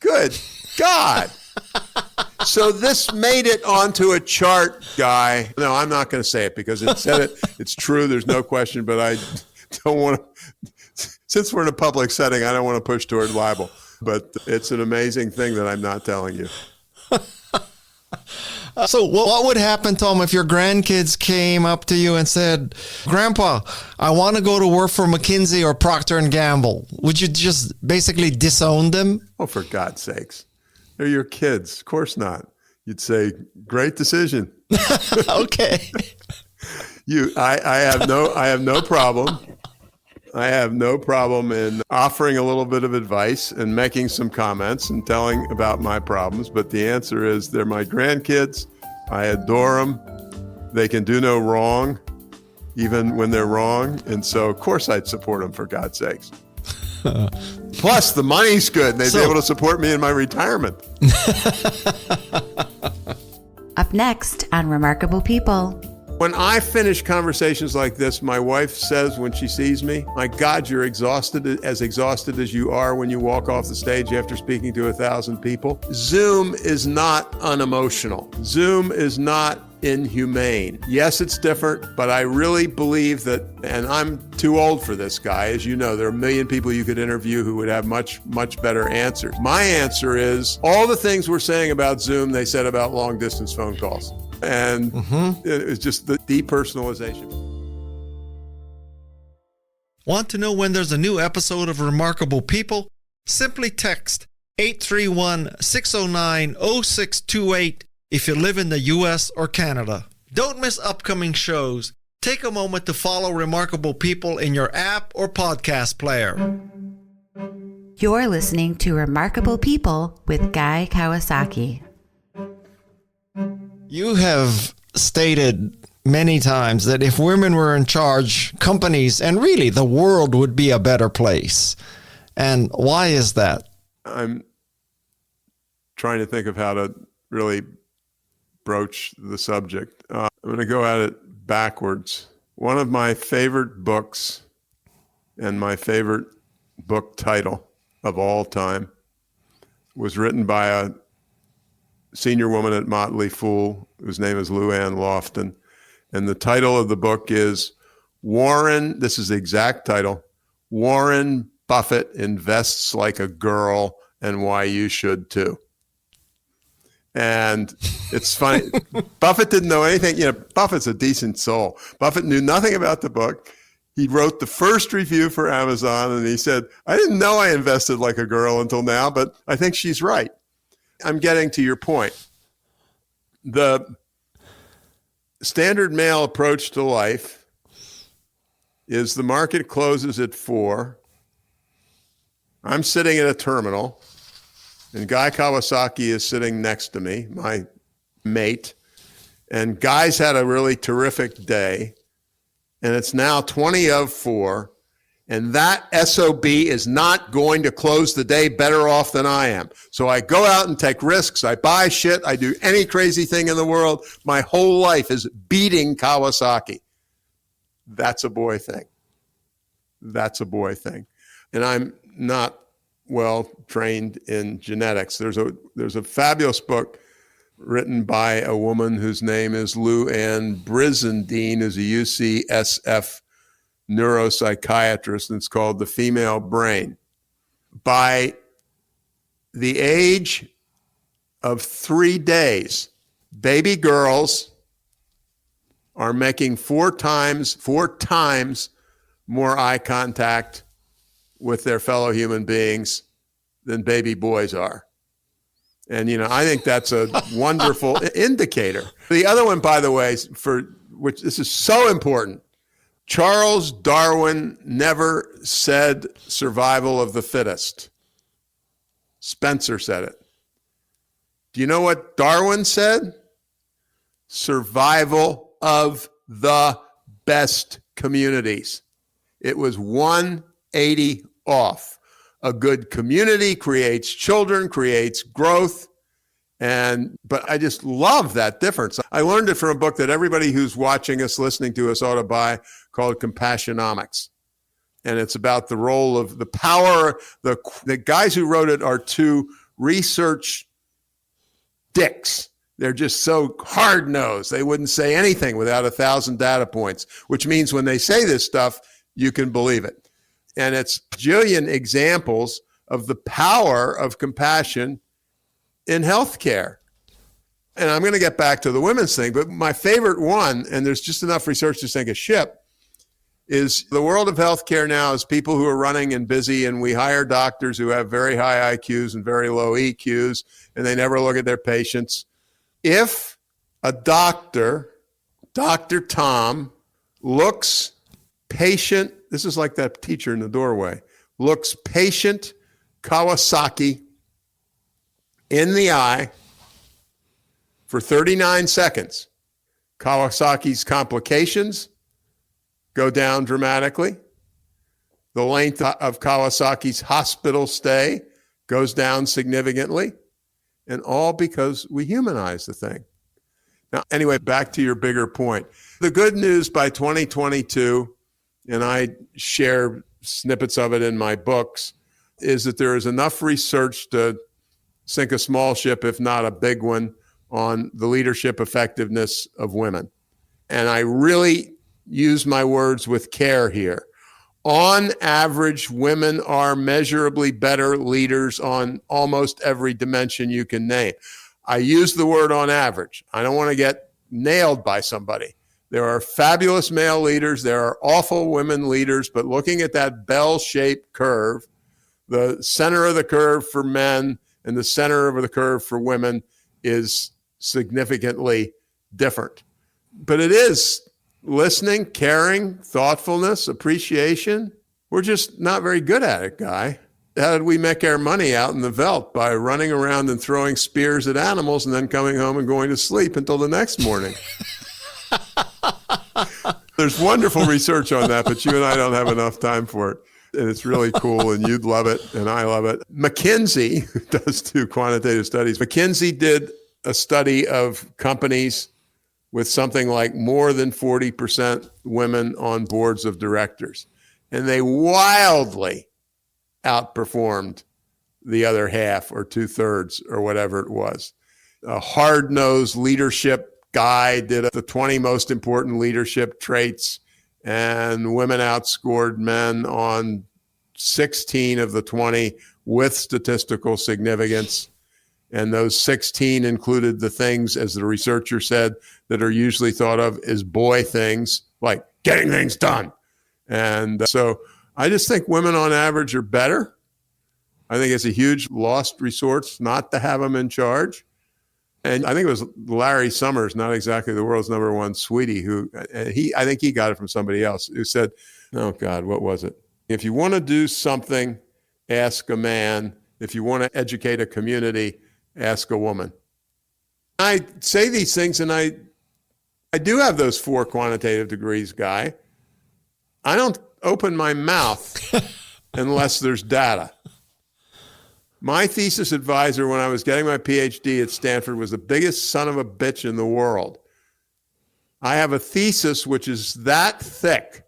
Good God. So this made it onto a chart, Guy. No, I'm not going to say it because it said it. It's true. There's no question, but I don't want to, since we're in a public setting, I don't want to push toward libel. But it's an amazing thing that I'm not telling you.
So what would happen, Tom, if your grandkids came up to you and said, Grandpa, I want to go to work for McKinsey or Procter & Gamble? Would you just basically disown them?
Oh, for God's sakes. They're your kids. Of course not. You'd say, great decision.
Okay.
I have no problem. I have no problem in offering a little bit of advice and making some comments and telling about my problems. But the answer is they're my grandkids. I adore them. They can do no wrong, even when they're wrong. And so, of course, I'd support them, for God's sakes. Plus, the money's good. They'd be able to support me in my retirement.
Up next on Remarkable People.
When I finish conversations like this, my wife says when she sees me, my God, you're exhausted as you are when you walk off the stage after speaking to 1,000 people. Zoom is not unemotional. Zoom is not inhumane. Yes, it's different, but I really believe that, and I'm too old for this, Guy. As you know, there are a million people you could interview who would have much, much better answers. My answer is all the things we're saying about Zoom, they said about long distance phone calls. And it's just the depersonalization.
Want to know when there's a new episode of Remarkable People? Simply text 831-609-0628 if you live in the U.S. or Canada. Don't miss upcoming shows. Take a moment to follow Remarkable People in your app or podcast player.
You're listening to Remarkable People with Guy Kawasaki.
You have stated many times that if women were in charge, companies and really the world would be a better place. And why is that?
I'm trying to think of how to really broach the subject. I'm going to go at it backwards. One of my favorite books and my favorite book title of all time was written by a senior woman at Motley Fool, whose name is Lou Ann Lofton. And the title of the book is this is the exact title, Warren Buffett Invests Like a Girl and Why You Should Too. And it's funny, Buffett didn't know anything. Buffett's a decent soul. Buffett knew nothing about the book. He wrote the first review for Amazon and he said, I didn't know I invested like a girl until now, but I think she's right. I'm getting to your point. The standard male approach to life is the market closes at 4. I'm sitting at a terminal, and Guy Kawasaki is sitting next to me, my mate. And Guy's had a really terrific day, and it's now 20 of 4. And that SOB is not going to close the day better off than I am. So I go out and take risks. I buy shit. I do any crazy thing in the world. My whole life is beating Kawasaki. That's a boy thing. That's a boy thing. And I'm not well trained in genetics. There's a fabulous book written by a woman whose name is Lou Ann Brizendine, who's a UCSF neuropsychiatrist, and it's called The Female Brain. By the age of 3 days, baby girls are making 4 times more eye contact with their fellow human beings than baby boys are. And, I think that's a wonderful indicator. The other one, by the way, for which this is so important, Charles Darwin never said survival of the fittest. Spencer said it. Do you know what Darwin said? Survival of the best communities. It was 180 off. A good community creates children, creates growth. But I just love that difference. I learned it from a book that everybody who's watching us, listening to us ought to buy, called Compassionomics. And it's about the role of the power. The guys who wrote it are 2 research dicks. They're just so hard-nosed. They wouldn't say anything without 1,000 data points, which means when they say this stuff, you can believe it. And it's a jillion examples of the power of compassion in healthcare. And I'm going to get back to the women's thing, but my favorite one, and there's just enough research to sink a ship, is the world of healthcare now is people who are running and busy, and we hire doctors who have very high IQs and very low EQs, and they never look at their patients. If a doctor, Dr. Tom, looks patient, this is like that teacher in the doorway, looks patient Kawasaki in the eye for 39 seconds, Kawasaki's complications go down dramatically. The length of Kawasaki's hospital stay goes down significantly, and all because we humanize the thing. Now, anyway, back to your bigger point. The good news by 2022, and I share snippets of it in my books, is that there is enough research to sink a small ship, if not a big one, on the leadership effectiveness of women. And I really use my words with care here. On average, women are measurably better leaders on almost every dimension you can name. I use the word on average. I don't want to get nailed by somebody. There are fabulous male leaders. There are awful women leaders. But looking at that bell-shaped curve, the center of the curve for men and the center of the curve for women is significantly different. But it is listening, caring, thoughtfulness, appreciation. We're just not very good at it, Guy. How did we make our money out in the veldt? By running around and throwing spears at animals and then coming home and going to sleep until the next morning. There's wonderful research on that, but you and I don't have enough time for it. And it's really cool, and you'd love it, and I love it. McKinsey does do quantitative studies. McKinsey did a study of companies with something like more than 40% women on boards of directors. And they wildly outperformed the other half or 2/3 or whatever it was. A hard-nosed leadership guy did the 20 most important leadership traits, and women outscored men on 16 of the 20 with statistical significance. And those 16 included the things, as the researcher said, that are usually thought of as boy things, like getting things done. And so I just think women on average are better. I think it's a huge lost resource not to have them in charge. And I think it was Larry Summers, not exactly the world's number one sweetie, I think he got it from somebody else, who said, oh God, what was it? If you want to do something, ask a man. If you want to educate a community, ask a woman. I say these things, and I do have those 4 quantitative degrees, Guy. I don't open my mouth unless there's data. My thesis advisor when I was getting my PhD at Stanford was the biggest son of a bitch in the world. I have a thesis which is that thick,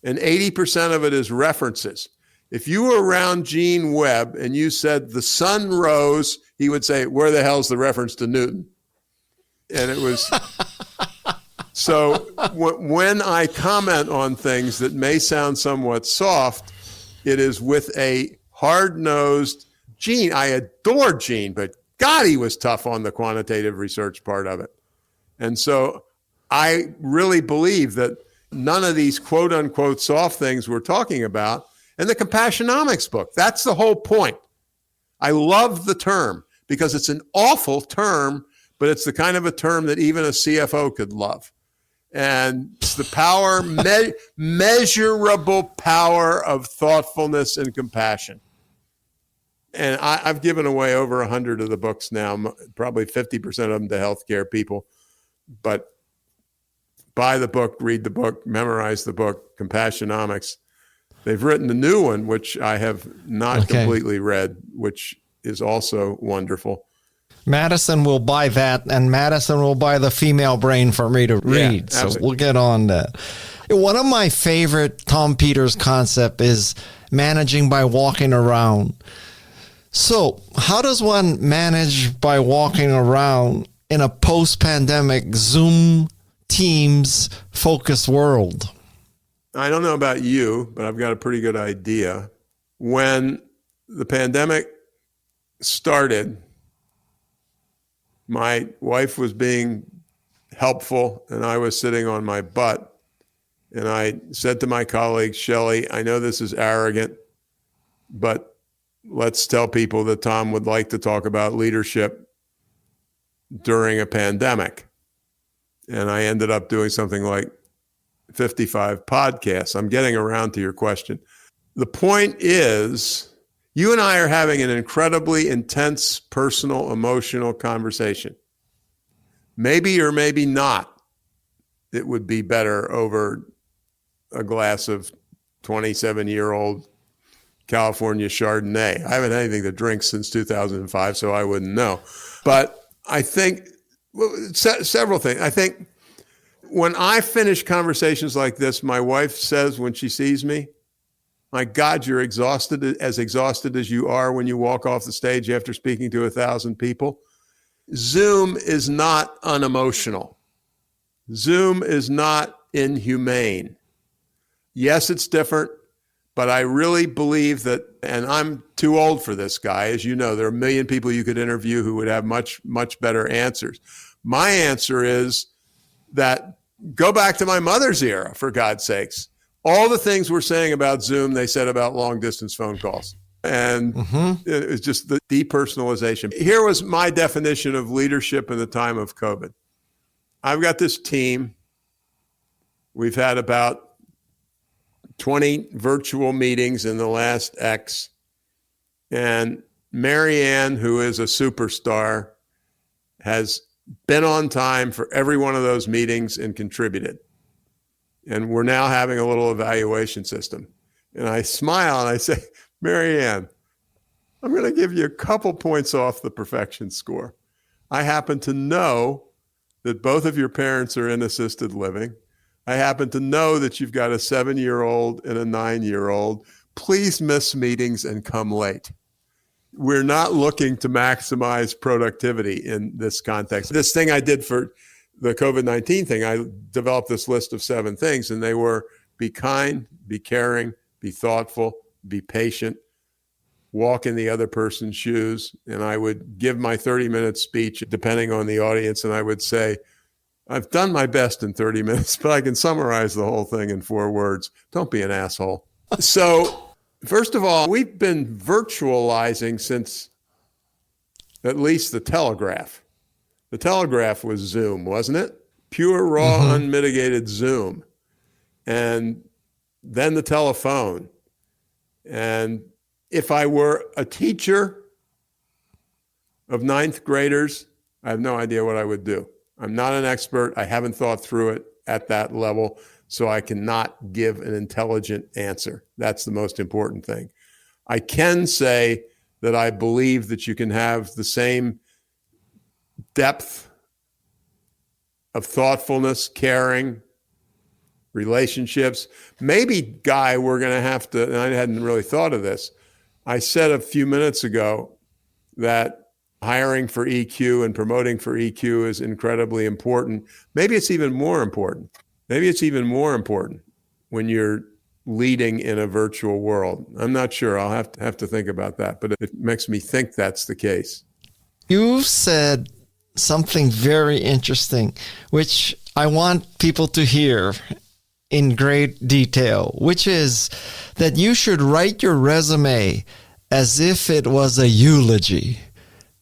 and 80% of it is references. If you were around Gene Webb and you said the sun rose, he would say, where the hell's the reference to Newton? And it was... So when I comment on things that may sound somewhat soft, it is with a hard-nosed Gene. I adore Gene, but God, he was tough on the quantitative research part of it. And so I really believe that none of these quote-unquote soft things we're talking about, and the Compassionomics book, that's the whole point. I love the term because it's an awful term, but it's the kind of a term that even a CFO could love. And it's the power, measurable power of thoughtfulness and compassion. And I've given away over 100 of the books now, probably 50% of them to healthcare people. But buy the book, read the book, memorize the book, Compassionomics. They've written a new one, which I have not completely read, which is also wonderful.
Madison will buy that, and Madison will buy The Female Brain for me to read. So we'll get on that. One of my favorite Tom Peters concept is managing by walking around. So how does one manage by walking around in a post-pandemic Zoom, Teams focused world?
I don't know about you, but I've got a pretty good idea. When the pandemic started, my wife was being helpful and I was sitting on my butt. And I said to my colleague, Shelley, I know this is arrogant, but let's tell people that Tom would like to talk about leadership during a pandemic. And I ended up doing something like 55 podcasts. I'm getting around to your question. The point is, you and I are having an incredibly intense, personal, emotional conversation. Maybe or maybe not, it would be better over a glass of 27-year-old California Chardonnay. I haven't had anything to drink since 2005, so I wouldn't know. But I think several things. I think when I finish conversations like this, my wife says when she sees me, my God, you're exhausted as you are when you walk off the stage after speaking to 1,000 people. Zoom is not unemotional. Zoom is not inhumane. Yes, it's different, but I really believe that, and I'm too old for this, Guy. As you know, there are a million people you could interview who would have much, much better answers. My answer is that go back to my mother's era, for God's sakes. All the things we're saying about Zoom, they said about long-distance phone calls. And it's just the depersonalization. Here was my definition of leadership in the time of COVID. I've got this team. We've had about 20 virtual meetings in the last X. And Marianne, who is a superstar, has been on time for every one of those meetings and contributed. And we're now having a little evaluation system. And I smile and I say, Marianne, I'm going to give you a couple points off the perfection score. I happen to know that both of your parents are in assisted living. I happen to know that you've got a 7-year-old and a 9-year-old. Please miss meetings and come late. We're not looking to maximize productivity in this context. This thing I did for the COVID-19 thing, I developed this list of 7 things, and they were be kind, be caring, be thoughtful, be patient, walk in the other person's shoes. And I would give my 30-minute speech, depending on the audience, and I would say, I've done my best in 30 minutes, but I can summarize the whole thing in 4 words. Don't be an asshole. So, first of all, we've been virtualizing since at least the telegraph. The telegraph was Zoom, wasn't it? Pure, raw, unmitigated Zoom. And then the telephone. And if I were a teacher of ninth graders, I have no idea what I would do. I'm not an expert. I haven't thought through it at that level, so I cannot give an intelligent answer. That's the most important thing. I can say that I believe that you can have the same depth of thoughtfulness, caring, relationships. Maybe, Guy, we're going to have to, and I hadn't really thought of this. I said a few minutes ago that hiring for EQ and promoting for EQ is incredibly important. Maybe it's even more important. Maybe it's even more important when you're leading in a virtual world. I'm not sure. I'll have to think about that, but it makes me think that's the case.
You said something very interesting, which I want people to hear in great detail, which is that you should write your resume as if it was a eulogy.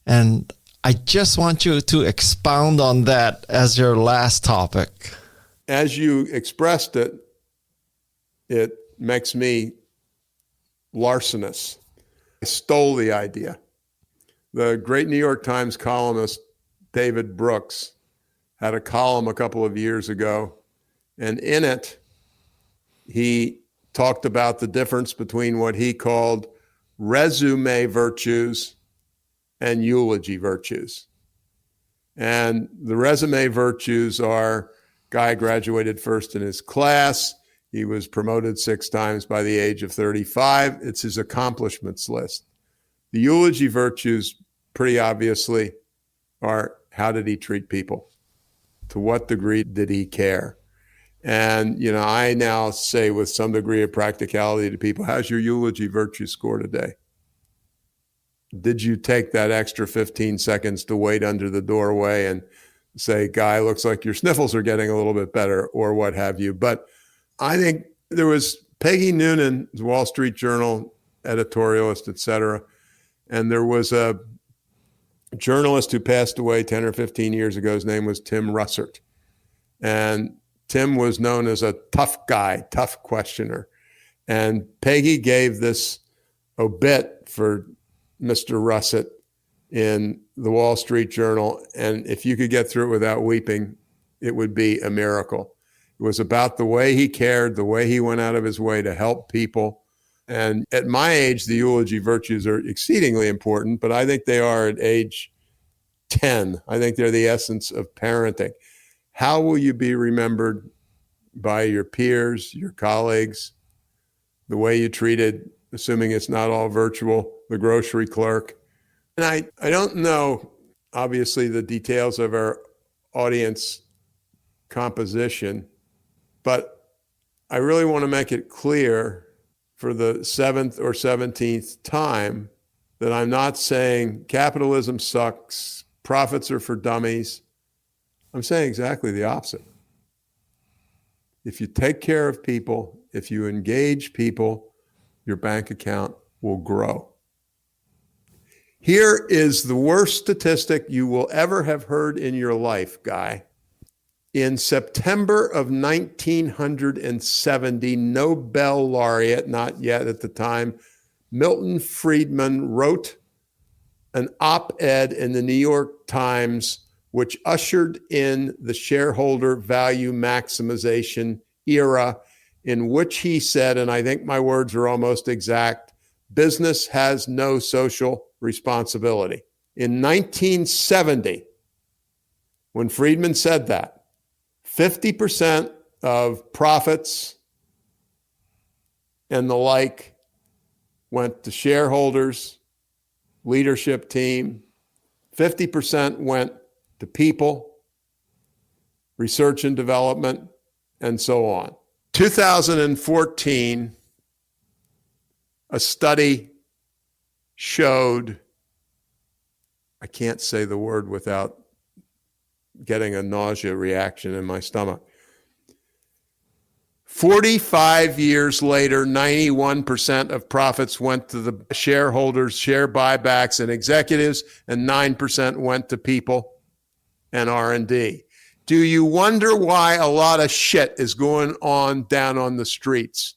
And I just want you to expound on that as your last topic.
As you expressed it, it makes me larcenous. I stole the idea. The great New York Times columnist David Brooks had a column a couple of years ago, and in it, he talked about the difference between what he called resume virtues and eulogy virtues. And the resume virtues are: Guy graduated first in his class. He was promoted 6 times by the age of 35. It's his accomplishments list. The eulogy virtues, pretty obviously, are: how did he treat people? To what degree did he care? And, I now say with some degree of practicality to people, how's your eulogy virtue score today? Did you take that extra 15 seconds to wait under the doorway and say, Guy, looks like your sniffles are getting a little bit better, or what have you? But I think there was Peggy Noonan, Wall Street Journal editorialist, et cetera. And there was a journalist who passed away 10 or 15 years ago. His name was Tim Russert. And Tim was known as a tough guy, tough questioner. And Peggy gave this obit for Mr. Russert in the Wall Street Journal. And if you could get through it without weeping, it would be a miracle. It was about the way he cared, the way he went out of his way to help people. And at my age, the eulogy virtues are exceedingly important, but I think they are at age 10. I think they're the essence of parenting. How will you be remembered by your peers, your colleagues, the way you treated, assuming it's not all virtual, the grocery clerk? And I don't know, obviously, the details of our audience composition, but I really want to make it clear for the 7th or 17th time that I'm not saying capitalism sucks, profits are for dummies. I'm saying exactly the opposite. If you take care of people, if you engage people, your bank account will grow. Here is the worst statistic you will ever have heard in your life, Guy. In September of 1970, Nobel laureate, not yet at the time, Milton Friedman wrote an op-ed in the New York Times which ushered in the shareholder value maximization era, in which he said, and I think my words are almost exact, business has no social responsibility. In 1970, when Friedman said that, 50% of profits and the like went to shareholders, leadership team, 50% went to people, research and development, and so on. 2014, a study showed, I can't say the word without getting a nausea reaction in my stomach. 45 years later, 91% of profits went to the shareholders, share buybacks, and executives, and 9% went to people. and R&D. Do you wonder why a lot of shit is going on down on the streets?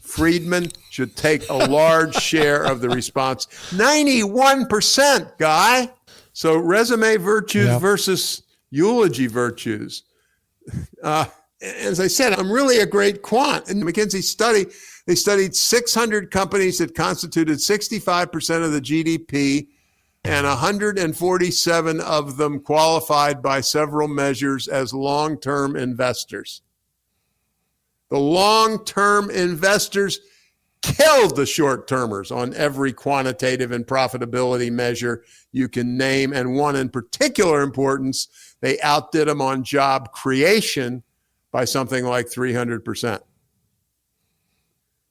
Friedman should take a large share of the response. 91%, Guy. So resume virtues versus eulogy virtues. As I said, I'm really a great quant. In the McKinsey study, they studied 600 companies that constituted 65% of the GDP, and 147 of them qualified by several measures as long-term investors. The long-term investors killed the short-termers on every quantitative and profitability measure you can name, and one in particular importance, they outdid them on job creation by something like 300%.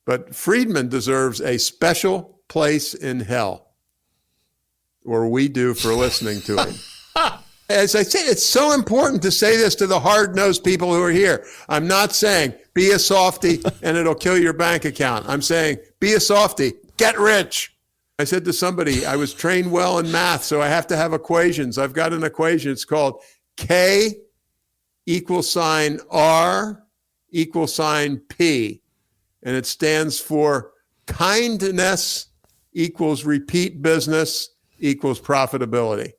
But Friedman deserves a special place in hell, or we do for listening to him. As I say, it's so important to say this to the hard-nosed people who are here. I'm not saying be a softie and it'll kill your bank account. I'm saying be a softie, get rich. I said to somebody, I was trained well in math, so I have to have equations. I've got an equation. It's called K equals sign R equals sign P. And it stands for kindness equals repeat business equals profitability.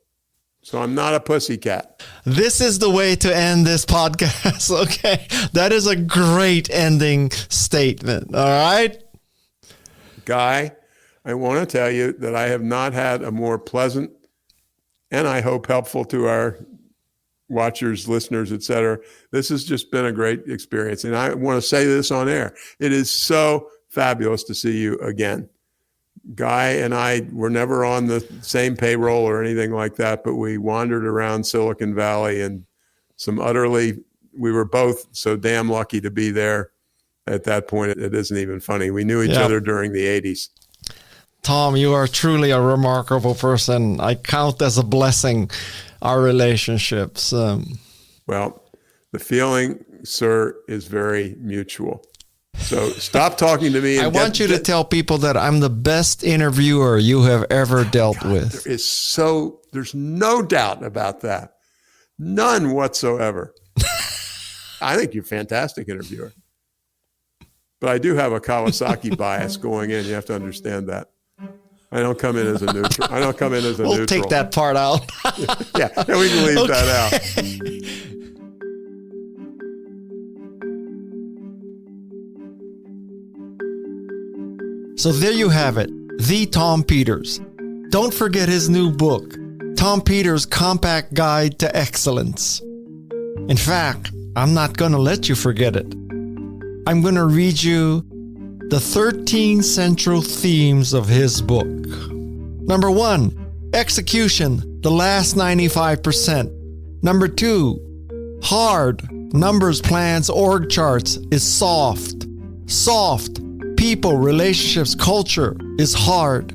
So I'm not a pussycat.
This is the way to end this podcast. Okay. That is a great ending statement. All right.
Guy, I want to tell you that I have not had a more pleasant and I hope helpful to our watchers, listeners, et cetera. This has just been a great experience. And I want to say this on air. It is so fabulous to see you again. Guy and I were never on the same payroll or anything like that, but we wandered around Silicon Valley and we were both so damn lucky to be there at that point. It isn't even funny. We knew each other during the 80s.
Tom, you are truly a remarkable person. I count as a blessing our relationships.
Well, the feeling, sir, is very mutual. So stop talking to me.
I want you to tell people that I'm the best interviewer you have ever dealt with.
There's no doubt about that. None whatsoever. I think you're a fantastic interviewer. But I do have a Kawasaki bias going in. You have to understand that. I don't come in as a neutral. We'll
take that part out.
yeah, we can leave that out.
So there you have it, the Tom Peters. Don't forget his new book, Tom Peters' Compact Guide to Excellence. In fact, I'm not going to let you forget it. I'm going to read you the 13 central themes of his book. Number 1, execution, the last 95%. Number 2, hard, numbers, plans, org charts is soft. Soft, people, relationships, culture is hard.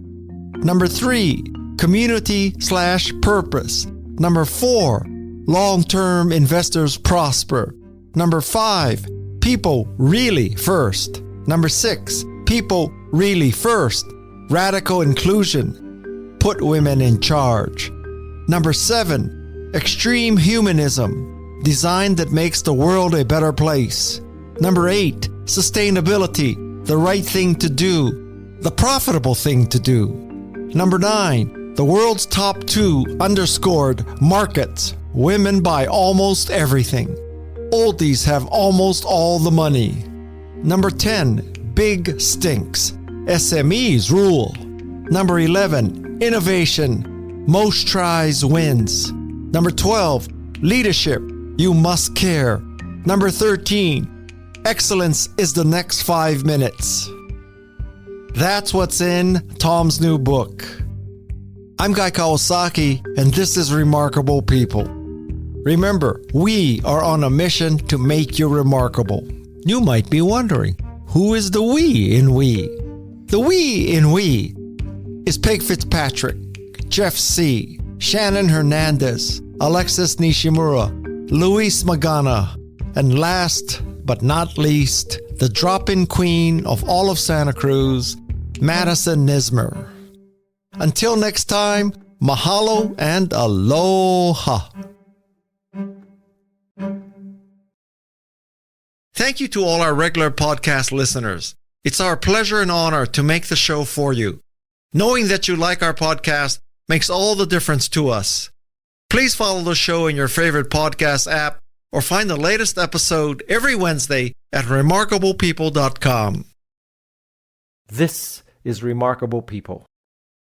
Number 3, community/purpose. Number 4, long-term investors prosper. Number 5, people really first. Number 6, people really first. Radical inclusion. Put women in charge. Number 7, extreme humanism. Design that makes the world a better place. Number 8, sustainability. The right thing to do. The profitable thing to do. Number 9, the world's top 2 underscored markets. Women buy almost everything. Oldies have almost all the money. Number 10, big stinks. SMEs rule. Number 11, innovation. Most tries wins. Number 12, leadership. You must care. Number 13, excellence is the next 5 minutes. That's what's in Tom's new book. I'm Guy Kawasaki, and this is Remarkable People. Remember, we are on a mission to make you remarkable. You might be wondering, who is the we in we? The we in we is Peg Fitzpatrick, Jeff C., Shannon Hernandez, Alexis Nishimura, Luis Magana, and last but not least, the drop-in queen of all of Santa Cruz, Madison Nismer. Until next time, mahalo and aloha. Thank you to all our regular podcast listeners. It's our pleasure and honor to make the show for you. Knowing that you like our podcast makes all the difference to us. Please follow the show in your favorite podcast app or find the latest episode every Wednesday at remarkablepeople.com.
This is Remarkable People.